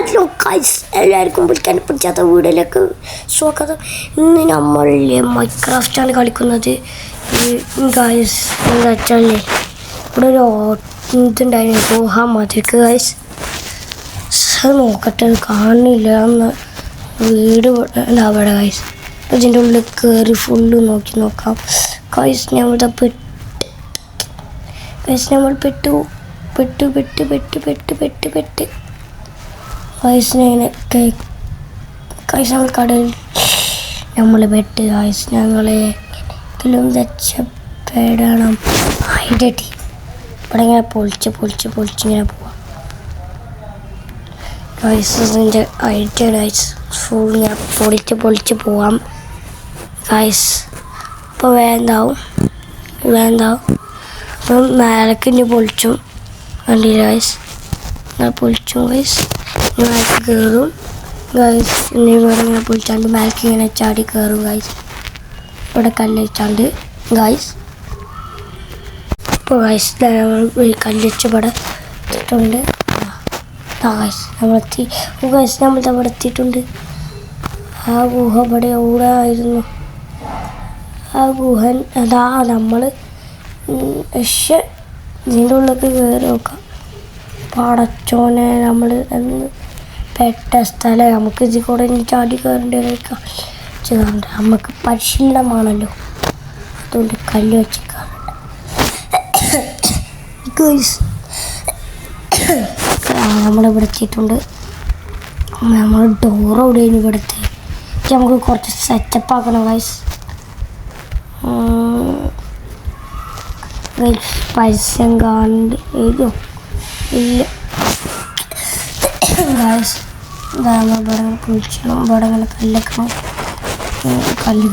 Hello guys, എല്ലാവർക്കും പിടിക്കാത്ത വീഡിയോയിലേക്ക് സ്വാഗതം. ഇന്ന് നമ്മൾ മൈൻക്രാഫ്റ്റാണ് കളിക്കുന്നത്. ഗൈസ് എന്താ വെച്ചാലേ ഇവിടെ ഒരു ഇതുണ്ടായിരുന്നു, പോഹാൻ മതിക്ക് ഗൈസ്. അത് നോക്കട്ടെ, കാണുന്നില്ല എന്ന് വീട് അവിടെ ഗൈസ്. ഇതിൻ്റെ ഉള്ളിൽ കയറി ഫുള്ള് നോക്കാം ഗൈസ്. നമ്മൾ പെട്ടു വയസ്സിനെ നമ്മൾ കടലിൽ നമ്മൾ പെട്ട് വയസ്സ് ഞങ്ങളെ രക്ഷപ്പെടണം. അതിൻ്റെ ടീം ഇവിടെ ഇങ്ങനെ പൊളിച്ച് ഇങ്ങനെ പോവാം വയസ്സിൻ്റെ ഐഡിയ ഗൈസ്. ഫുൾ ഇങ്ങനെ പൊളിച്ച് പോവാം ഗൈസ്. അപ്പോൾ വേണ്ടാവും അപ്പം മേലക്ക് ഇനി പൊളിച്ചും കണ്ടില്ല ഗൈസ്. ഞാൻ പൊളിച്ചും ഗൈസ്. ഇനി മേലക്ക് കയറും ഗൈസ്. ഇനി ഇവിടെ ഇങ്ങനെ പൊളിച്ചാണ്ട് മേലക്ക് ഇങ്ങനെ ചാടി കയറും ഗൈസ്. ഇവിടെ കല്ല് ഗൈസ്. ഇപ്പോൾ ഗൈസ് കല്ല് വെച്ച് ഇവിടെ എത്തിയിട്ടുണ്ട്. ഗൈസ് നമ്മളെത്തി ഗൈസ്. നമ്മളിവിടെ എത്തിയിട്ടുണ്ട്. ആ ഗുഹ ഇവിടെ എവിടെ ആയിരുന്നു? ആ ഗുഹൻ അതാ നമ്മൾ പക്ഷെ ഇതിൻ്റെ ഉള്ളിലേക്ക് കയറി നോക്കാം. പടച്ചോനെ, നമ്മൾ പെട്ട സ്ഥലം. നമുക്ക് ഇതിൽ കൂടെ ഇനി ചാടി കയറേണ്ടതൊക്കെ ചെയ്യുന്നുണ്ട്. നമുക്ക് പരിശീലനമാണല്ലോ, അതുകൊണ്ട് കല്ല് വെച്ച് ഗൈസ്. നമ്മളിവിടെ എത്തിയിട്ടുണ്ട്. നമ്മൾ ഡോർ എവിടെയാണ് ഇവിടുത്തെ. നമുക്ക് കുറച്ച് സെറ്റപ്പ് ആക്കണം ഗൈസ്. പരസ്യം കാണുന്നുണ്ട് ഏതോ ഇല്ല ഗൈസ്. ഇവിടെ കുളിക്കണം. ഇവിടെ ഇങ്ങനെ കല്ലക്കണം. കല്ല്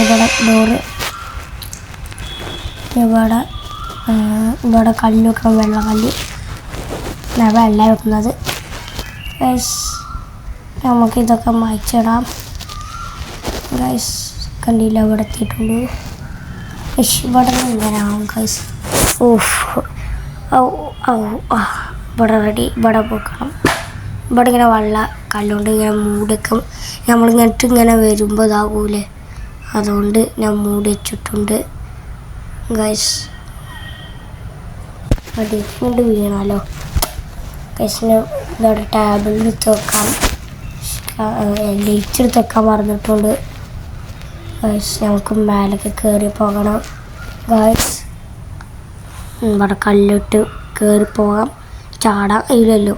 ഇവിടെ ഡോറ്. ഇവിടെ കല്ല് വെക്കണം. വെള്ളക്കല്ല് വെള്ളം വെക്കുന്നത് ഗൈസ്. നമുക്കിതൊക്കെ മായ്ച്ചിടാം ഗൈസ്. കണ്ടില്ല, ഇവിടെ എത്തിയിട്ടുണ്ട്. ഇവിടെ ഇങ്ങനെ ആവും ഗൈസ്. ഇവിടെ റെഡി. ഇവിടെ പോക്കണം. ഇവിടെ ഇങ്ങനെ വെള്ള കല്ലുകൊണ്ട് ഇങ്ങനെ മൂടിക്കും. നമ്മളിങ്ങനെ വരുമ്പോൾ ഇതാകൂലേ, അതുകൊണ്ട് ഞാൻ മൂടി വെച്ചിട്ടുണ്ട് ഗൈസ്. കൊണ്ട് വീണാലോ ഗൈസിന്. ഇവിടെ ടേബിളിൽ എടുത്ത് വെക്കാം. ലൈറ്റ് എടുത്ത് വെക്കാൻ മറന്നിട്ടുണ്ട് ഗൈസ്. ഞങ്ങൾക്ക് മേലേക്ക് കയറി പോകണം ഗൈസ്. ഇവിടെ കല്ലിട്ട് കയറി പോകാം. ചാടാൻ ഇല്ലല്ലോ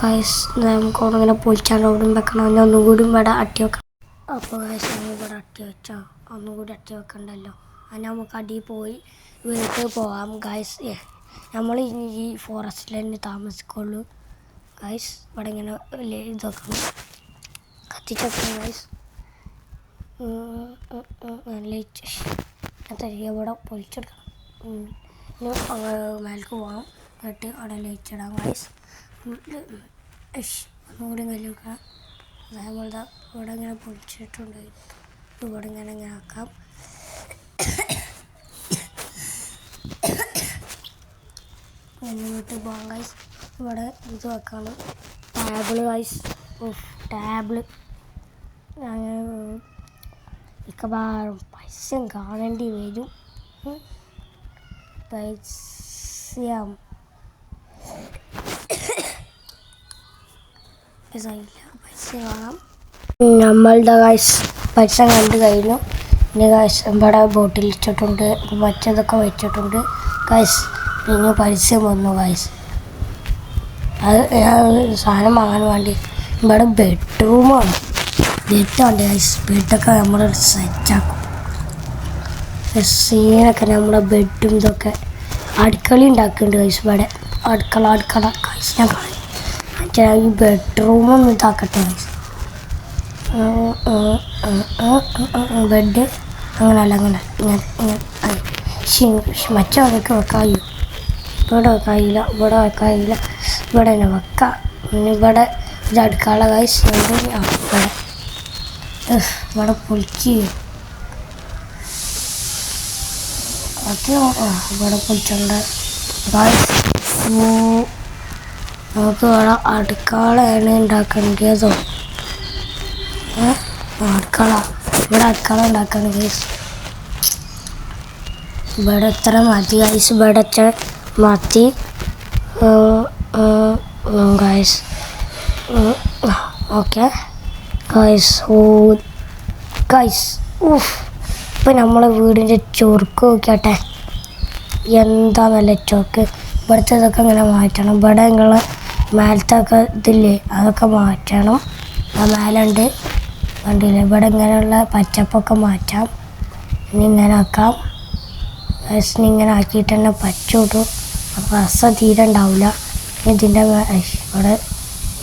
ഗൈസ്. നമുക്ക് ഇങ്ങനെ പൊളിച്ചാണ്ട് ഓടും വെക്കണം. പിന്നെ ഒന്നും കൂടി ഇവിടെ അട്ടി വെക്കണം. അപ്പോൾ ഗൈസ് നമ്മൾ ഇവിടെ അട്ടി വെച്ചാൽ ഒന്നും കൂടി അട്ടി വെക്കണ്ടല്ലോ. അതിന് നമുക്ക് അടി പോയി വീട്ടിൽ പോകാം ഗൈസ്. നമ്മൾ ഈ ഫോറസ്റ്റിൽ തന്നെ താമസിക്കുള്ളൂ ഗൈസ്. ഇവിടെ ഇങ്ങനെ ഇതൊക്കെ കത്തിച്ചെടുക്കണം ഗൈസ്. ഇവിടെ പൊളിച്ചെടുക്കണം. മേലേക്ക് പോകാം. എന്നിട്ട് അവിടെ ലയിച്ചിടാം ഗൈസ്. ഒന്നുകൂടി കല്ല് വെക്കാം. അതേപോലെ ഇവിടെ ഇങ്ങനെ പൊളിച്ചിട്ടുണ്ട്. ഇവിടെ ഇങ്ങനെ ആക്കാം. വീട്ടിൽ പോകാം ഗൈസ്. ഇവിടെ ഇത് വെക്കാണ് ടേബിള് ഗൈസ്. ടേബിള് മിക്കവാറും പൈസ കാണേണ്ടി വരും. പൈസ കാണാം. നമ്മളുടെ ഗൈസ് പൈസ കണ്ടു കഴിഞ്ഞു. പിന്നെ ഗൈസ് ഇവിടെ ബോട്ടിൽ വെച്ചിട്ടുണ്ട്. മറ്റേതൊക്കെ വെച്ചിട്ടുണ്ട് ഗൈസ്. പിന്നെ പൈസ വന്നു ഗൈസ്. അത് സാധനം വാങ്ങാൻ വേണ്ടി ഇവിടെ ബെഡ്റൂമാണ്. ബെഡുണ്ട് ഗൈസ്. ബെഡൊക്കെ നമ്മൾ സെറ്റാക്കും. സീനൊക്കെ നമ്മുടെ ബെഡും ഇതൊക്കെ അടുക്കള ഉണ്ടാക്കുന്നുണ്ട് ഗൈസ്. ഇവിടെ അടുക്കള ഗൈസ്. ഞാൻ ഈ ബെഡ്റൂമൊന്നും ഇതാക്കട്ടെ ഗൈസ്. ബെഡ് അങ്ങനല്ല ഇങ്ങനെ മറ്റൊക്കെ വെക്കാമോ? ഇവിടെ വെക്കാനില്ല. ഇവിടെ തന്നെ വെക്കാം. ഇവിടെ ഇത് അടുക്കള ഗൈസ്. ഇവിടെ പൊളിച്ച് അത് ഇവിടെ പൊളിച്ചുണ്ട് നമുക്ക് ഇവിടെ അടുക്കളയാണ് ഉണ്ടാക്കേണ്ടതോ അടുക്കള ഇവിടെ അടുക്കള ഉണ്ടാക്കണം ഗൈസ് ഇവിടെ എത്ര മതി ഗൈസ് ഇവിടെ എത്ര മതി ഗൈസ് ഓക്കെ ഗൈസ് ഗൈസ് ഇപ്പം നമ്മളെ വീടിൻ്റെ ചൊറുക്ക് നോക്കിയാട്ടെ എന്താ നല്ല ചോക്ക് ഇവിടുത്തെ ഇതൊക്കെ ഇങ്ങനെ മാറ്റണം ഇവിടെ നിങ്ങൾ മേലത്തൊക്കെ ഇതില്ലേ അതൊക്കെ മാറ്റണം ആ മേലുണ്ട് കണ്ടില്ലേ ഇവിടെ ഇങ്ങനെയുള്ള പച്ചപ്പൊക്കെ മാറ്റാം ഇനി ഇങ്ങനെ ആക്കാം ഗൈസിന് ഇങ്ങനെ ആക്കിയിട്ട് തന്നെ പച്ചോട്ടു അപ്പോൾ രസം തീരെ ഉണ്ടാവില്ല ഇതിൻ്റെ ഇവിടെ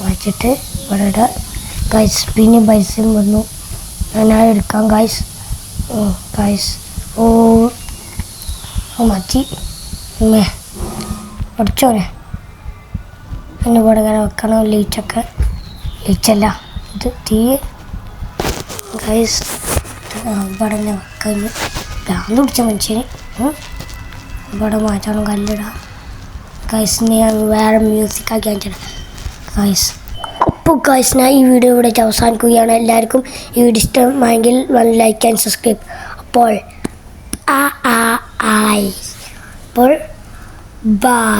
വച്ചിട്ട് ഇവിടെ ഗൈസ് പിന്നെ പൈസയും വന്നു ഞാൻ എടുക്കാം ഗൈസ് ഗൈസ് മതി പഠിച്ചോനെ പിന്നെ ഇവിടെ ഇങ്ങനെ വെക്കണം ലീച്ചൊക്കെ ലീച്ചല്ല ഇത് തീ ഗൈസ് ഇവിടെ തന്നെ വെക്കാൻ ഭ്രാന്ത് പിടിച്ച മനുഷ്യന് ഇവിടെ മാറ്റണം കല്ലിടാം ഗൈസിന് ഞാൻ വേറെ മ്യൂസിക് ആക്കി കാണിച്ചിടാം ഗൈസ് അപ്പോൾ ഗൈസ് ഞാൻ ഈ വീഡിയോ ഇവിടെ അവസാനിക്കുകയാണ് എല്ലാവർക്കും ഈ വീഡിയോ ഇഷ്ടമായെങ്കിൽ ലൈക്ക് ആൻഡ് സബ്സ്ക്രൈബ് അപ്പോൾ ആയി അപ്പോൾ ബൈ